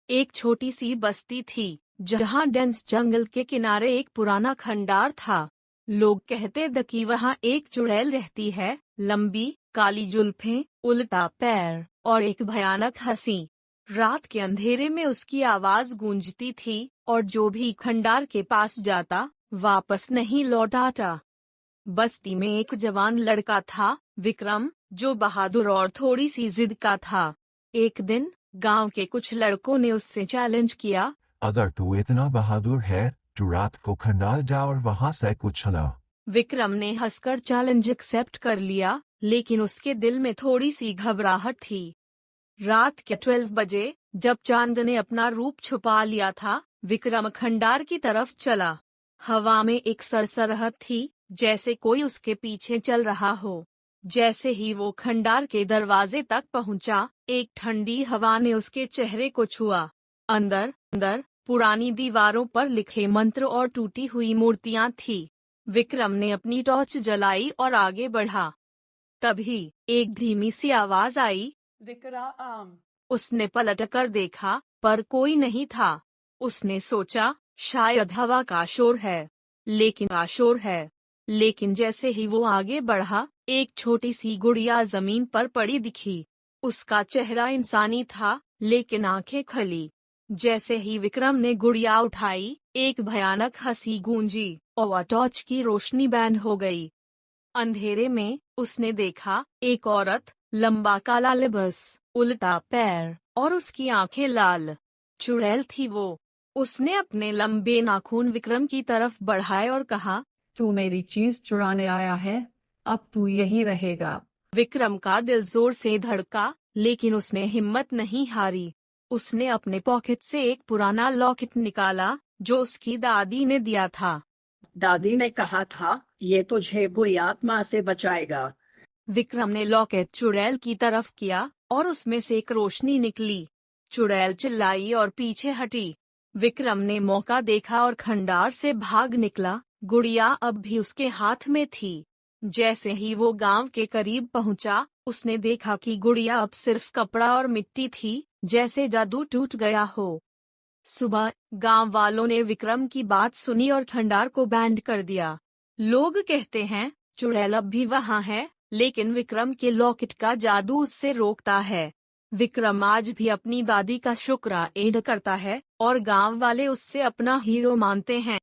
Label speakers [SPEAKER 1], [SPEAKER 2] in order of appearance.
[SPEAKER 1] एक छोटी सी बस्ती थी जहाँ डेंस जंगल के किनारे एक पुराना खंडार था। लोग कहते थे कि वहाँ एक चुड़ैल रहती है, लंबी काली जुल्फें, उल्टा पैर और एक भयानक हंसी। रात के अंधेरे में उसकी आवाज गूंजती थी और जो भी खंडार के पास जाता वापस नहीं लौट आता। बस्ती में एक जवान लड़का था, विक्रम, जो बहादुर और थोड़ी सी जिद का था। एक दिन गांव के कुछ लड़कों ने उससे चैलेंज किया।
[SPEAKER 2] अगर तू इतना बहादुर है तो रात को खंडार जा और वहां से कुछ ला।
[SPEAKER 1] विक्रम ने हंसकर चैलेंज एक्सेप्ट कर लिया, लेकिन उसके दिल में थोड़ी सी घबराहट थी। रात के 12 बजे, जब चांद ने अपना रूप छुपा लिया था, विक्रम खंडार की तरफ चला। हवा में एक सरसराहट थी, जैसे कोई उसके पीछे चल रहा हो। जैसे ही वो खंडार के दरवाजे तक पहुंचा, एक ठंडी हवा ने उसके चेहरे को छुआ। अंदर अंदर पुरानी दीवारों पर लिखे मंत्र और टूटी हुई मूर्तियां थी। विक्रम ने अपनी टॉर्च जलाई और आगे बढ़ा। तभी एक धीमी सी आवाज आई, विक्रम। उसने पलटकर देखा, पर कोई नहीं था। उसने सोचा, शायद हवा का शोर है, लेकिन जैसे ही वो आगे बढ़ा, एक छोटी सी गुड़िया जमीन पर पड़ी दिखी। उसका चेहरा इंसानी था, लेकिन आंखें खली। जैसे ही विक्रम ने गुड़िया उठाई, एक भयानक हंसी गूंजी और टॉर्च की रोशनी बैंड हो गई। अंधेरे में उसने देखा, एक औरत, लंबा काला लिबास, उल्टा पैर और उसकी आंखें लाल। चुड़ैल थी वो। उसने अपने लंबे नाखून विक्रम की तरफ बढ़ाए और कहा,
[SPEAKER 3] तू मेरी चीज चुराने आया है, अब तू यही रहेगा।
[SPEAKER 1] विक्रम का दिल जोर से धड़का, लेकिन उसने हिम्मत नहीं हारी। उसने अपने पॉकेट से एक पुराना लॉकेट निकाला, जो उसकी दादी ने दिया था।
[SPEAKER 4] दादी ने कहा था, ये तुझे बुरी आत्मा से बचाएगा।
[SPEAKER 1] विक्रम ने लॉकेट चुड़ैल की तरफ किया और उसमें से एक रोशनी निकली। चुड़ैल चिल्लाई और पीछे हटी। विक्रम ने मौका देखा और खंडार से भाग निकला। गुड़िया अब भी उसके हाथ में थी। जैसे ही वो गांव के करीब पहुंचा, उसने देखा कि गुड़िया अब सिर्फ कपड़ा और मिट्टी थी, जैसे जादू टूट गया हो। सुबह गांव वालों ने विक्रम की बात सुनी और खंडार को बैंड कर दिया। लोग कहते हैं, चुड़ैल अब भी वहाँ है, लेकिन विक्रम के लॉकेट का जादू उससे रोकता है। विक्रम आज भी अपनी दादी का शुक्राना करता है और गांव वाले उससे अपना हीरो मानते हैं।